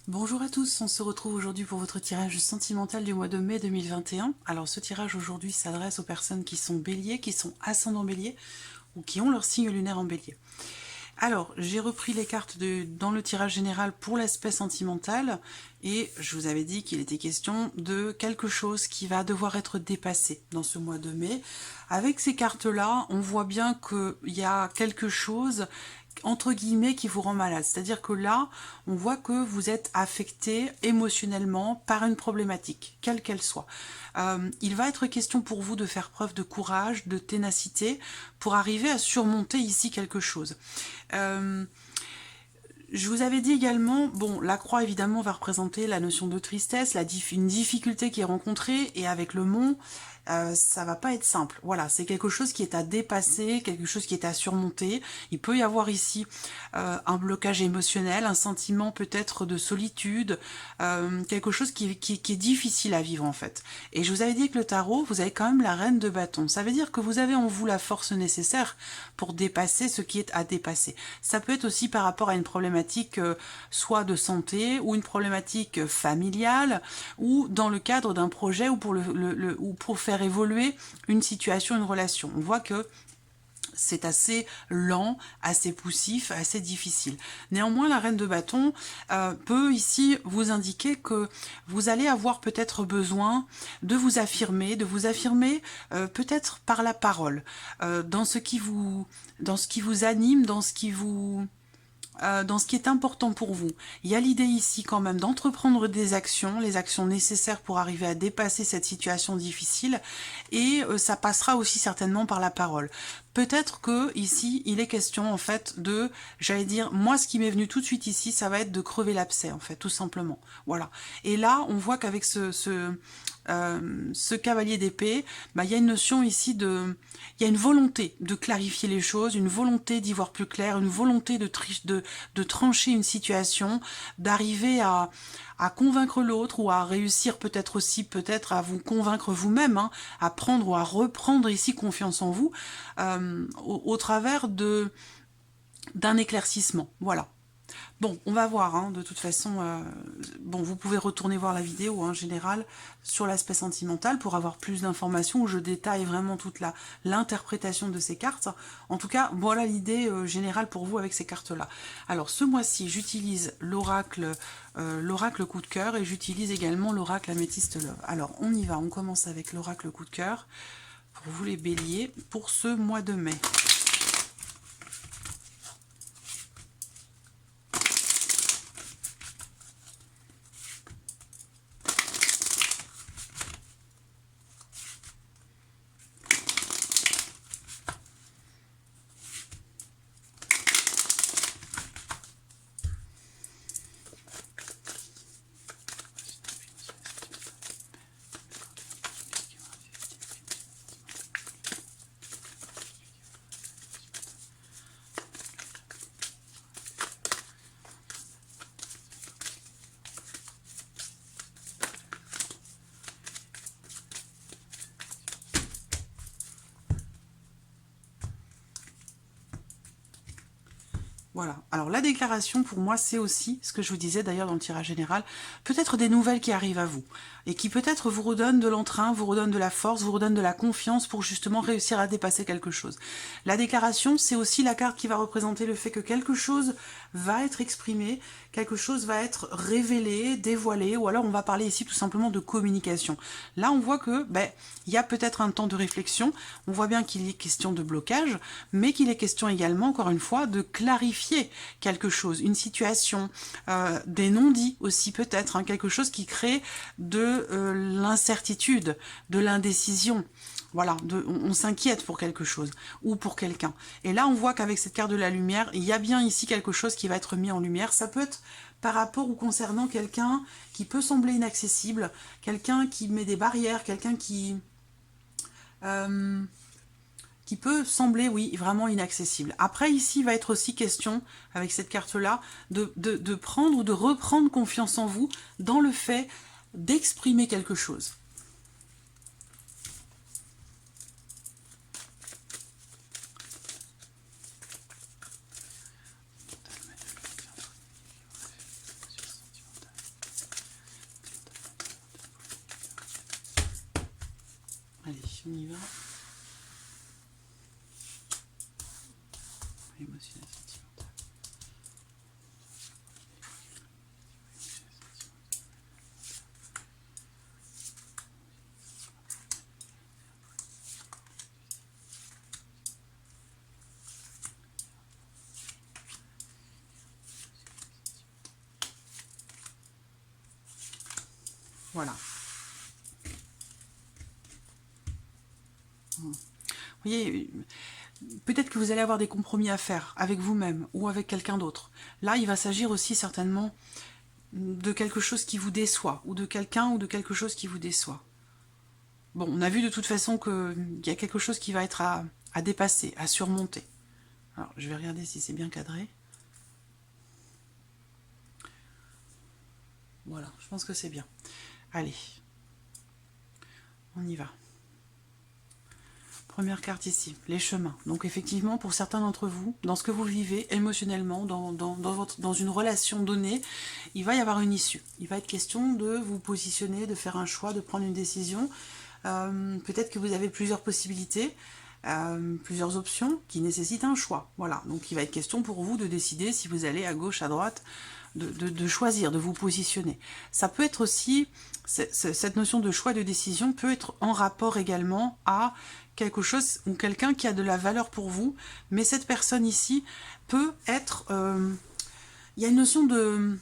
Bonjour à tous, on se retrouve aujourd'hui pour votre tirage sentimental du mois de mai 2021. Alors ce tirage aujourd'hui s'adresse aux personnes qui sont béliers, qui sont ascendant bélier ou qui ont leur signe lunaire en bélier. Alors j'ai repris les cartes dans le tirage général pour l'aspect sentimental et je vous avais dit qu'il était question de quelque chose qui va devoir être dépassé dans ce mois de mai. Avec ces cartes-là, on voit bien qu'il y a quelque chose entre guillemets qui vous rend malade. C'est-à-dire que là, on voit que vous êtes affecté émotionnellement par une problématique, quelle qu'elle soit. Il va être question pour vous de faire preuve de courage, de ténacité, pour arriver à surmonter ici quelque chose. Je vous avais dit également, bon, la croix évidemment va représenter la notion de tristesse, une difficulté qui est rencontrée, et avec le mont, ça va pas être simple. Voilà, c'est quelque chose qui est à dépasser, quelque chose qui est à surmonter. Il peut y avoir ici un blocage émotionnel, un sentiment peut-être de solitude, quelque chose qui est difficile à vivre en fait. Et je vous avais dit que le tarot, vous avez quand même la reine de bâton. Ça veut dire que vous avez en vous la force nécessaire pour dépasser ce qui est à dépasser. Ça peut être aussi par rapport à une problématique soit de santé ou une problématique familiale ou dans le cadre d'un projet ou pour faire évoluer une situation, une relation. On voit que c'est assez lent, assez poussif, assez difficile. Néanmoins, la reine de bâton peut ici vous indiquer que vous allez avoir peut-être besoin de vous affirmer peut-être par la parole, dans ce qui vous anime, dans ce qui est important pour vous. Il y a l'idée ici quand même d'entreprendre des actions, les actions nécessaires pour arriver à dépasser cette situation difficile, et ça passera aussi certainement par la parole. Peut-être que ici, il est question en fait de, j'allais dire, moi ce qui m'est venu tout de suite ici, ça va être de crever l'abcès en fait, tout simplement. Voilà. Et là, on voit qu'avec ce cavalier d'épée, bah, il y a une notion ici il y a une volonté de clarifier les choses, une volonté d'y voir plus clair, une volonté de trancher une situation, d'arriver à convaincre l'autre ou à réussir peut-être aussi, peut-être à vous convaincre vous-même, hein, à prendre ou à reprendre ici confiance en vous, au travers d'un éclaircissement. Voilà. Bon, on va voir, hein, de toute façon, bon, vous pouvez retourner voir la vidéo en général sur l'aspect sentimental pour avoir plus d'informations où je détaille vraiment toute l'interprétation de ces cartes. En tout cas, voilà l'idée générale pour vous avec ces cartes-là. Alors, ce mois-ci, j'utilise l'oracle coup de cœur et j'utilise également l'oracle améthyste love. Alors, on y va, on commence avec l'oracle coup de cœur pour vous les béliers pour ce mois de mai. Voilà. Alors la déclaration, pour moi, c'est aussi ce que je vous disais d'ailleurs dans le tirage général, peut-être des nouvelles qui arrivent à vous et qui peut-être vous redonnent de l'entrain, vous redonnent de la force, vous redonnent de la confiance pour justement réussir à dépasser quelque chose. La déclaration, c'est aussi la carte qui va représenter le fait que quelque chose va être exprimé, quelque chose va être révélé, dévoilé, ou alors on va parler ici tout simplement de communication. Là, on voit que il y a peut-être un temps de réflexion, on voit bien qu'il est question de blocage, mais qu'il est question également, encore une fois, de clarifier quelque chose, une situation, des non-dits aussi peut-être, hein, quelque chose qui crée de l'incertitude, de l'indécision. Voilà, on s'inquiète pour quelque chose ou pour quelqu'un. Et là, on voit qu'avec cette carte de la lumière, il y a bien ici quelque chose qui va être mis en lumière. Ça peut être par rapport ou concernant quelqu'un qui peut sembler inaccessible, quelqu'un qui met des barrières, quelqu'un qui peut sembler, oui, vraiment inaccessible. Après, ici, il va être aussi question, avec cette carte-là, de prendre ou de reprendre confiance en vous dans le fait d'exprimer quelque chose. Allez, on y va. Émotionnel, sentimental. Voilà. Vous voyez, peut-être que vous allez avoir des compromis à faire avec vous-même ou avec quelqu'un d'autre. Là, il va s'agir aussi certainement de quelque chose qui vous déçoit, ou de quelqu'un ou de quelque chose qui vous déçoit. Bon, on a vu de toute façon qu'il y a quelque chose qui va être à dépasser, à surmonter. Alors, je vais regarder si c'est bien cadré. Voilà, je pense que c'est bien. Allez, on y va. Première carte ici, les chemins. Donc effectivement, pour certains d'entre vous, dans ce que vous vivez émotionnellement, dans une relation donnée, il va y avoir une issue. Il va être question de vous positionner, de faire un choix, de prendre une décision. Peut-être que vous avez plusieurs possibilités, plusieurs options qui nécessitent un choix. Voilà, donc il va être question pour vous de décider si vous allez à gauche, à droite, de choisir, de vous positionner. Ça peut être aussi, cette notion de choix, de décision peut être en rapport également à quelque chose ou quelqu'un qui a de la valeur pour vous, mais cette personne ici peut être... il y a une notion de...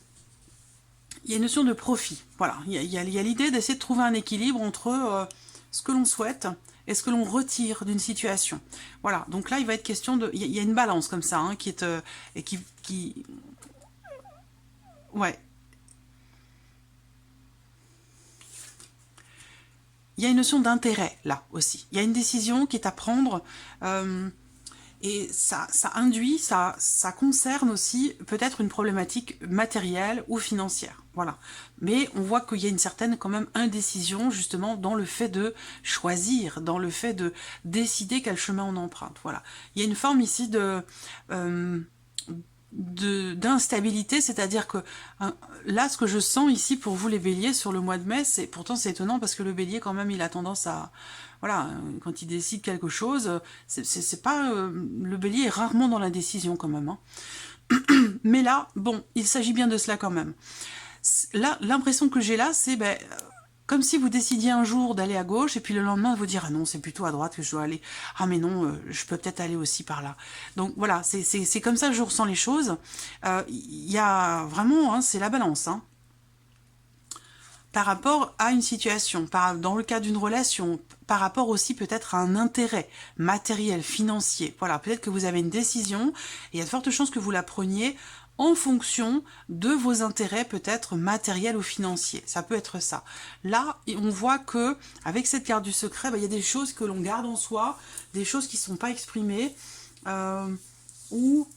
Il y a une notion de profit. Voilà, il y a l'idée d'essayer de trouver un équilibre entre ce que l'on souhaite et ce que l'on retire d'une situation. Voilà, donc là, il va être question de... Il y a une balance comme ça, hein, qui est... et qui... Ouais. Il y a une notion d'intérêt, là, aussi. Il y a une décision qui est à prendre... et ça induit, ça concerne aussi peut-être une problématique matérielle ou financière. Voilà. Mais on voit qu'il y a une certaine quand même indécision justement dans le fait de choisir, dans le fait de décider quel chemin on emprunte. Voilà. Il y a une forme ici d'instabilité, c'est-à-dire que là, ce que je sens ici pour vous les béliers sur le mois de mai, pourtant c'est étonnant parce que le bélier quand même il a tendance à... Voilà, quand il décide quelque chose, c'est pas... le bélier est rarement dans la décision quand même. Hein. Mais là, bon, il s'agit bien de cela quand même. Là, l'impression que j'ai là, c'est comme si vous décidiez un jour d'aller à gauche et puis le lendemain de vous dire « Ah non, c'est plutôt à droite que je dois aller. Ah mais non, je peux peut-être aller aussi par là. » Donc voilà, c'est comme ça que je ressens les choses. Il y a vraiment, hein, c'est la balance. Hein. Par rapport à une situation, dans le cas d'une relation, par rapport aussi peut-être à un intérêt matériel, financier. Voilà, peut-être que vous avez une décision et il y a de fortes chances que vous la preniez en fonction de vos intérêts peut-être matériels ou financiers. Ça peut être ça. Là, on voit que avec cette carte du secret, il y a des choses que l'on garde en soi, des choses qui ne sont pas exprimées, ou...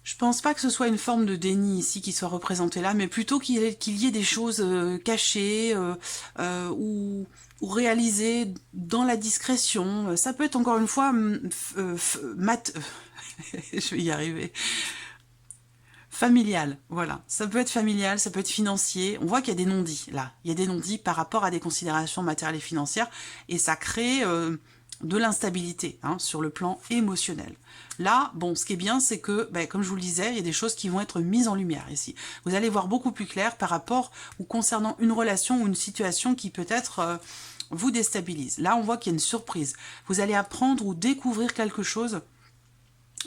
Je pense pas que ce soit une forme de déni ici qui soit représentée là, mais plutôt qu'il y ait des choses cachées ou réalisées dans la discrétion. Ça peut être encore une fois je vais y arriver. Familial, voilà. Ça peut être familial, ça peut être financier. On voit qu'il y a des non-dits là. Il y a des non-dits par rapport à des considérations matérielles et financières et ça crée de l'instabilité hein, sur le plan émotionnel. Là, bon, ce qui est bien, c'est que, comme je vous le disais, il y a des choses qui vont être mises en lumière ici. Vous allez voir beaucoup plus clair par rapport ou concernant une relation ou une situation qui peut-être vous déstabilise. Là, on voit qu'il y a une surprise. Vous allez apprendre ou découvrir quelque chose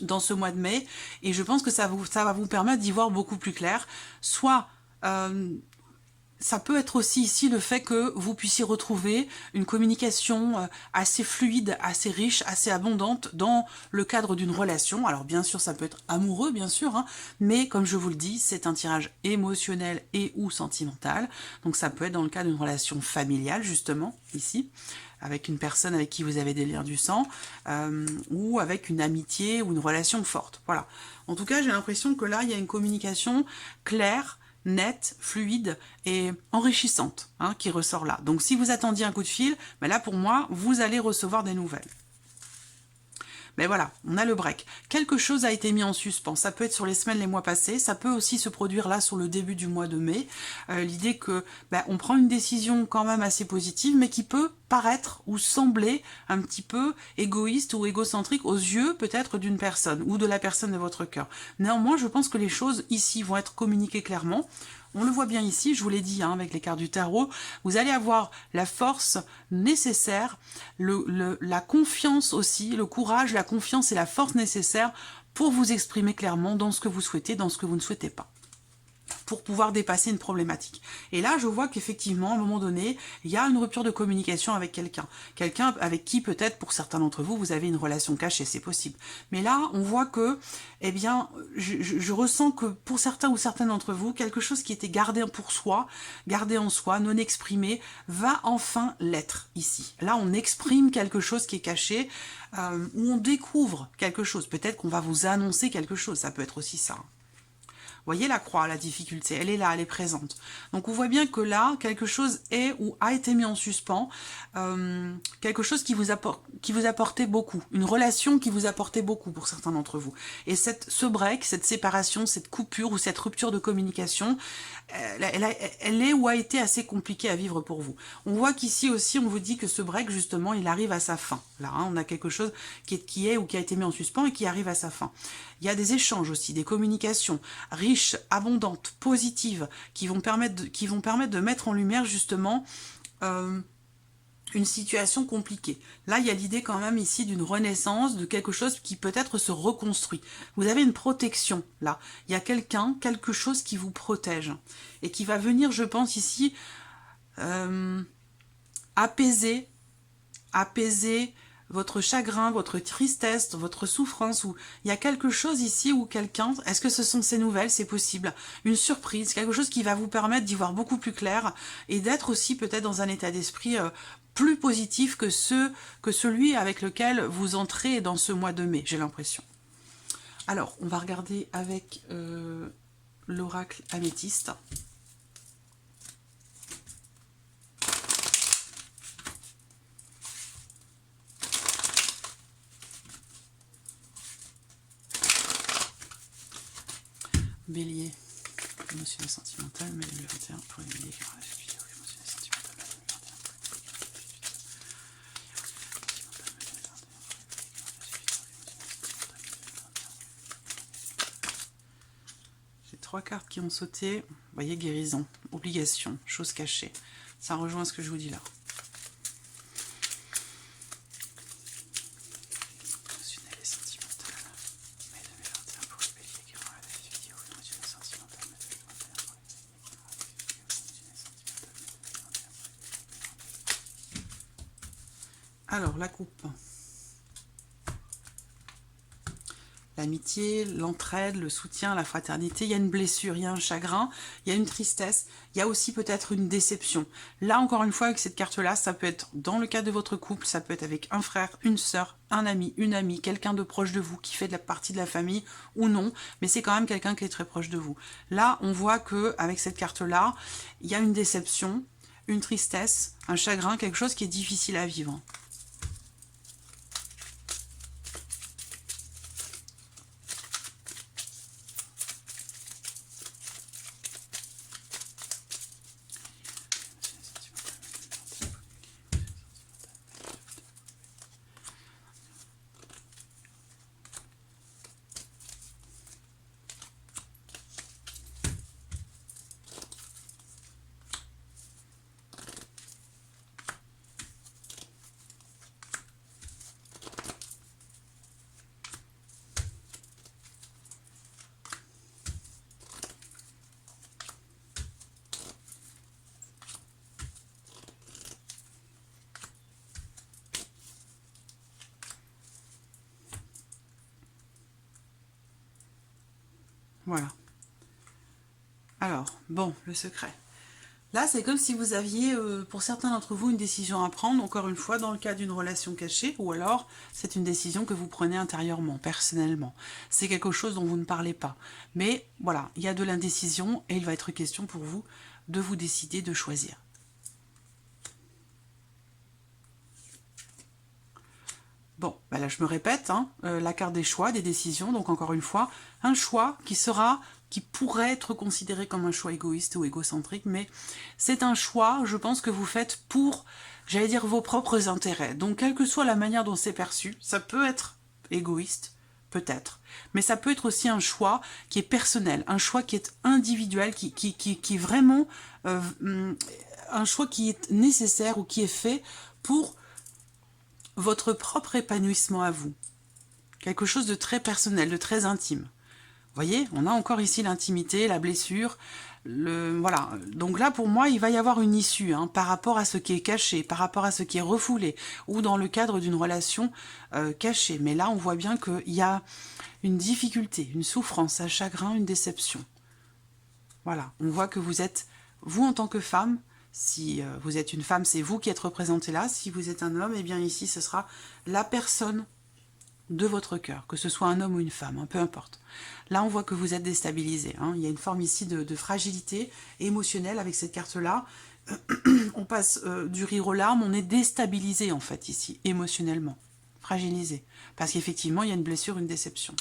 dans ce mois de mai et je pense que ça va vous permettre d'y voir beaucoup plus clair. Soit... ça peut être aussi ici le fait que vous puissiez retrouver une communication assez fluide, assez riche, assez abondante dans le cadre d'une relation. Alors bien sûr, ça peut être amoureux, bien sûr, hein, mais comme je vous le dis, c'est un tirage émotionnel et ou sentimental. Donc ça peut être dans le cas d'une relation familiale, justement, ici, avec une personne avec qui vous avez des liens du sang, ou avec une amitié ou une relation forte. Voilà. En tout cas, j'ai l'impression que là, il y a une communication claire, nette, fluide et enrichissante hein, qui ressort là. Donc si vous attendiez un coup de fil, là pour moi, vous allez recevoir des nouvelles. Mais voilà, on a le break. Quelque chose a été mis en suspens. Ça peut être sur les semaines, les mois passés. Ça peut aussi se produire là sur le début du mois de mai. L'idée que on prend une décision quand même assez positive, mais qui peut paraître ou sembler un petit peu égoïste ou égocentrique aux yeux peut-être d'une personne ou de la personne de votre cœur. Néanmoins, je pense que les choses ici vont être communiquées clairement. On le voit bien ici, je vous l'ai dit avec les cartes du tarot, vous allez avoir la force nécessaire, la confiance aussi, le courage, la confiance et la force nécessaire pour vous exprimer clairement dans ce que vous souhaitez, dans ce que vous ne souhaitez pas, pour pouvoir dépasser une problématique. Et là, je vois qu'effectivement, à un moment donné, il y a une rupture de communication avec quelqu'un. Quelqu'un avec qui, peut-être, pour certains d'entre vous, vous avez une relation cachée, c'est possible. Mais là, on voit que, eh bien, je ressens que pour certains ou certaines d'entre vous, quelque chose qui était gardé pour soi, gardé en soi, non exprimé, va enfin l'être ici. Là, on exprime quelque chose qui est caché, où on découvre quelque chose. Peut-être qu'on va vous annoncer quelque chose, ça peut être aussi ça. Vous voyez la croix, la difficulté, elle est là, elle est présente. Donc on voit bien que là, quelque chose est ou a été mis en suspens, quelque chose qui vous apportait beaucoup, une relation qui vous apportait beaucoup pour certains d'entre vous. Et ce break, cette séparation, cette coupure ou cette rupture de communication, elle est ou a été assez compliquée à vivre pour vous. On voit qu'ici aussi, on vous dit que ce break, justement, il arrive à sa fin. Là, on a quelque chose qui est ou qui a été mis en suspens et qui arrive à sa fin. Il y a des échanges aussi, des communications riches, abondantes, positives, qui vont permettre de mettre en lumière, justement, une situation compliquée. Là, il y a l'idée quand même ici d'une renaissance, de quelque chose qui peut-être se reconstruit. Vous avez une protection, là. Il y a quelque chose qui vous protège. Et qui va venir, je pense, ici, apaiser votre chagrin, votre tristesse, votre souffrance, ou il y a quelque chose ici où quelqu'un, est-ce que ce sont ces nouvelles, c'est possible, une surprise, quelque chose qui va vous permettre d'y voir beaucoup plus clair et d'être aussi peut-être dans un état d'esprit plus positif que celui avec lequel vous entrez dans ce mois de mai, j'ai l'impression. Alors, on va regarder avec l'oracle améthyste. Bélier, émotionnel sentimental, mai 2021 pour les béliers qui aura la vidéo émotionnel sentimental, mai 2021. J'ai 3 cartes qui ont sauté. Vous voyez, guérison, obligation, chose cachée. Ça rejoint ce que je vous dis là. Alors, la coupe. L'amitié, l'entraide, le soutien, la fraternité. Il y a une blessure, il y a un chagrin, il y a une tristesse. Il y a aussi peut-être une déception. Là, encore une fois, avec cette carte-là, ça peut être dans le cadre de votre couple, ça peut être avec un frère, une sœur, un ami, une amie, quelqu'un de proche de vous qui fait de la partie de la famille ou non, mais c'est quand même quelqu'un qui est très proche de vous. Là, on voit que avec cette carte-là, il y a une déception, une tristesse, un chagrin, quelque chose qui est difficile à vivre. Voilà. Alors, bon, le secret. Là, c'est comme si vous aviez, pour certains d'entre vous, une décision à prendre, encore une fois, dans le cas d'une relation cachée, ou alors c'est une décision que vous prenez intérieurement, personnellement. C'est quelque chose dont vous ne parlez pas. Mais voilà, il y a de l'indécision et il va être question pour vous de vous décider de choisir. Bon, bah là je me répète, hein, la carte des choix, des décisions, donc encore une fois, un choix qui pourrait être considéré comme un choix égoïste ou égocentrique, mais c'est un choix, je pense, que vous faites pour, j'allais dire, vos propres intérêts. Donc quelle que soit la manière dont c'est perçu, ça peut être égoïste, peut-être, mais ça peut être aussi un choix qui est personnel, un choix qui est individuel, qui est vraiment un choix qui est nécessaire ou qui est fait pour votre propre épanouissement à vous. Quelque chose de très personnel, de très intime. Vous voyez, on a encore ici l'intimité, la blessure. Voilà. Donc là, pour moi, il va y avoir une issue par rapport à ce qui est caché, par rapport à ce qui est refoulé, ou dans le cadre d'une relation cachée. Mais là, on voit bien qu'il y a une difficulté, une souffrance, un chagrin, une déception. Voilà. On voit que vous êtes, vous en tant que femme, si vous êtes une femme, c'est vous qui êtes représentée là. Si vous êtes un homme, eh bien ici, ce sera la personne de votre cœur, que ce soit un homme ou une femme, peu importe. Là, on voit que vous êtes déstabilisé. Il y a une forme ici de fragilité émotionnelle avec cette carte-là. On passe du rire aux larmes, on est déstabilisé en fait ici, émotionnellement, fragilisé. Parce qu'effectivement, il y a une blessure, une déception.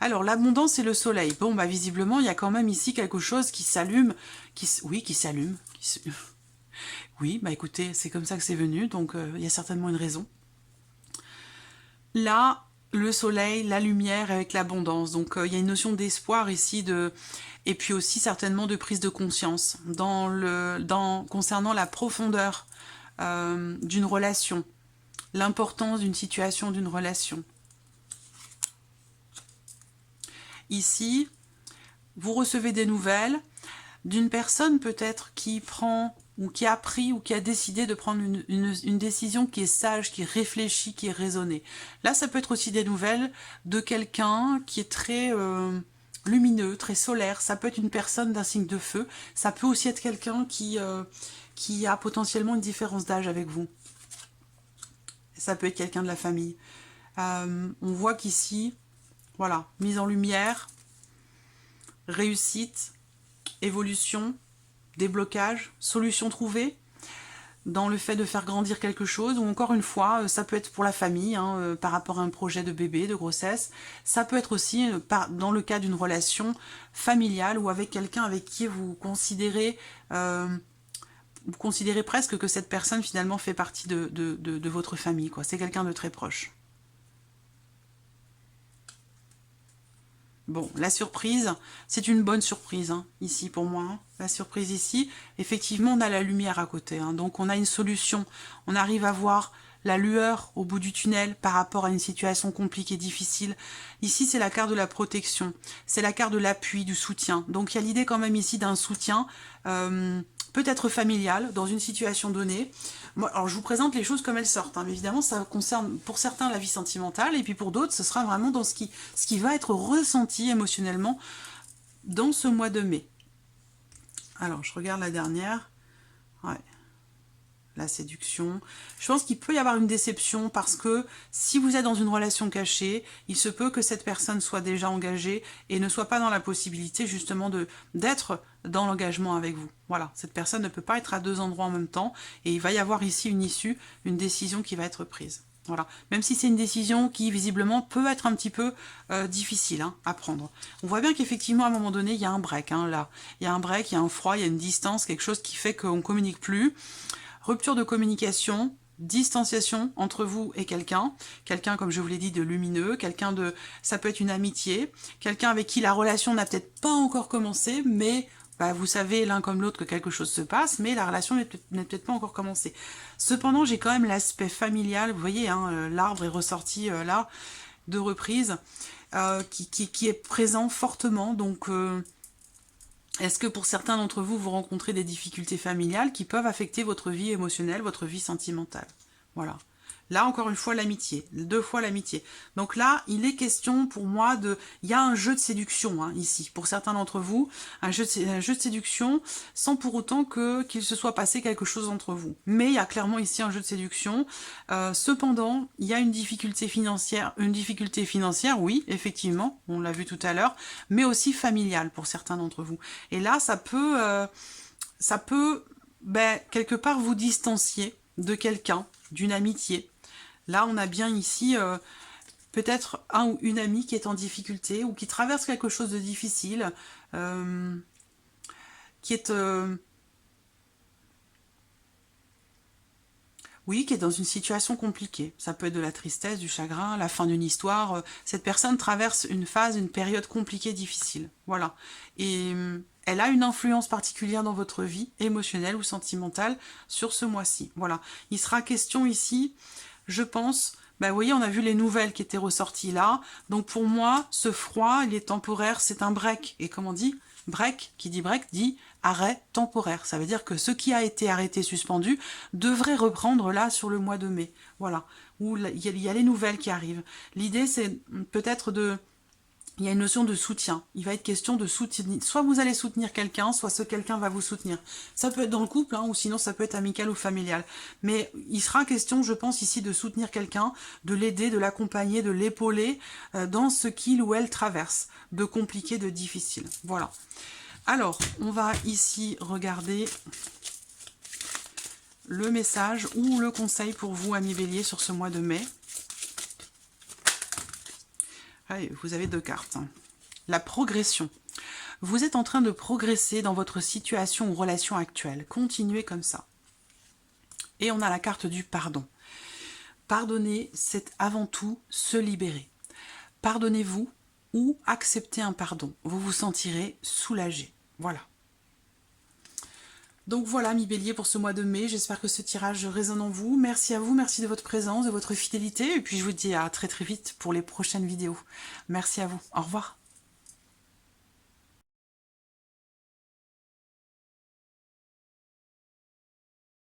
Alors, l'abondance et le soleil. Bon, bah visiblement, il y a quand même ici quelque chose qui s'allume. Qui s'allume. Oui, bah écoutez, c'est comme ça que c'est venu, donc il y a certainement une raison. Là, le soleil, la lumière avec l'abondance. Donc, il y a une notion d'espoir ici, et puis aussi certainement de prise de conscience concernant la profondeur d'une relation, l'importance d'une situation, d'une relation. Ici, vous recevez des nouvelles d'une personne peut-être qui prend ou qui a pris ou qui a décidé de prendre une décision qui est sage, qui est réfléchie, qui est raisonnée. Là, ça peut être aussi des nouvelles de quelqu'un qui est très lumineux, très solaire. Ça peut être une personne d'un signe de feu. Ça peut aussi être quelqu'un qui a potentiellement une différence d'âge avec vous. Ça peut être quelqu'un de la famille. On voit qu'ici, voilà, mise en lumière, réussite, évolution, déblocage, solution trouvée dans le fait de faire grandir quelque chose, ou encore une fois, ça peut être pour la famille, par rapport à un projet de bébé, de grossesse, ça peut être aussi dans le cas d'une relation familiale ou avec quelqu'un avec qui vous considérez presque que cette personne finalement fait partie de votre famille, quoi. C'est quelqu'un de très proche. Bon, la surprise, c'est une bonne surprise, ici pour moi. La surprise ici, effectivement, on a la lumière à côté. Donc, on a une solution. On arrive à voir la lueur au bout du tunnel par rapport à une situation compliquée, difficile. Ici, c'est la carte de la protection. C'est la carte de l'appui, du soutien. Donc, il y a l'idée quand même ici d'un soutien peut-être familial, dans une situation donnée. Moi, alors, je vous présente les choses comme elles sortent. Mais évidemment, ça concerne pour certains la vie sentimentale, et puis pour d'autres, ce sera vraiment dans ce qui va être ressenti émotionnellement dans ce mois de mai. Alors, je regarde la dernière. Ouais. La séduction. Je pense qu'il peut y avoir une déception parce que si vous êtes dans une relation cachée, il se peut que cette personne soit déjà engagée et ne soit pas dans la possibilité justement d'être dans l'engagement avec vous. Voilà, cette personne ne peut pas être à deux endroits en même temps et il va y avoir ici une issue, une décision qui va être prise. Voilà, même si c'est une décision qui visiblement peut être un petit peu difficile à prendre. On voit bien qu'effectivement à un moment donné il y a un break, là. Il y a un break, il y a un froid, il y a une distance, quelque chose qui fait qu'on ne communique plus. Rupture de communication, distanciation entre vous et quelqu'un, comme je vous l'ai dit, de lumineux, ça peut être une amitié, quelqu'un avec qui la relation n'a peut-être pas encore commencé, mais vous savez l'un comme l'autre que quelque chose se passe, mais la relation n'est peut-être pas encore commencée. Cependant, j'ai quand même l'aspect familial, vous voyez, l'arbre est ressorti là, de reprise, qui est présent fortement, donc... Est-ce que pour certains d'entre vous, vous rencontrez des difficultés familiales qui peuvent affecter votre vie émotionnelle, votre vie sentimentale? Voilà. Là, encore une fois, l'amitié. 2 fois l'amitié. Donc là, il est question pour moi il y a un jeu de séduction ici. Pour certains d'entre vous, un jeu de séduction sans pour autant qu'il se soit passé quelque chose entre vous. Mais il y a clairement ici un jeu de séduction. Cependant, il y a une difficulté financière. Une difficulté financière, oui, effectivement, on l'a vu tout à l'heure, mais aussi familiale pour certains d'entre vous. Et là, ça peut quelque part vous distancier de quelqu'un, d'une amitié. Là, on a bien ici peut-être un ou une amie qui est en difficulté ou qui traverse quelque chose de difficile, qui est... oui, qui est dans une situation compliquée. Ça peut être de la tristesse, du chagrin, la fin d'une histoire. Cette personne traverse une phase, une période compliquée, difficile. Voilà. Et elle a une influence particulière dans votre vie, émotionnelle ou sentimentale, sur ce mois-ci. Voilà. Il sera question ici, je pense... Ben, vous voyez, on a vu les nouvelles qui étaient ressorties là. Donc pour moi, ce froid, il est temporaire, c'est un break. Et comme on dit, break, qui dit break, dit arrêt temporaire. Ça veut dire que ce qui a été arrêté, suspendu, devrait reprendre là sur le mois de mai. Voilà, où il y a les nouvelles qui arrivent. L'idée, c'est peut-être de... Il y a une notion de soutien. Il va être question de soutenir. Soit vous allez soutenir quelqu'un, soit ce quelqu'un va vous soutenir. Ça peut être dans le couple, hein, ou sinon ça peut être amical ou familial. Mais il sera question, je pense, ici de soutenir quelqu'un, de l'aider, de l'accompagner, de l'épauler dans ce qu'il ou elle traverse, de compliqué, de difficile. Voilà. Alors, on va ici regarder le message ou le conseil pour vous, amis Bélier, sur ce mois de mai. Allez, vous avez 2 cartes. La progression. Vous êtes en train de progresser dans votre situation ou relation actuelle. Continuez comme ça. Et on a la carte du pardon. Pardonner, c'est avant tout se libérer. Pardonnez-vous ou acceptez un pardon. Vous vous sentirez soulagé. Voilà. Donc voilà, mi Bélier, pour ce mois de mai. J'espère que ce tirage résonne en vous. Merci à vous, merci de votre présence, de votre fidélité. Et puis je vous dis à très très vite pour les prochaines vidéos. Merci à vous. Au revoir.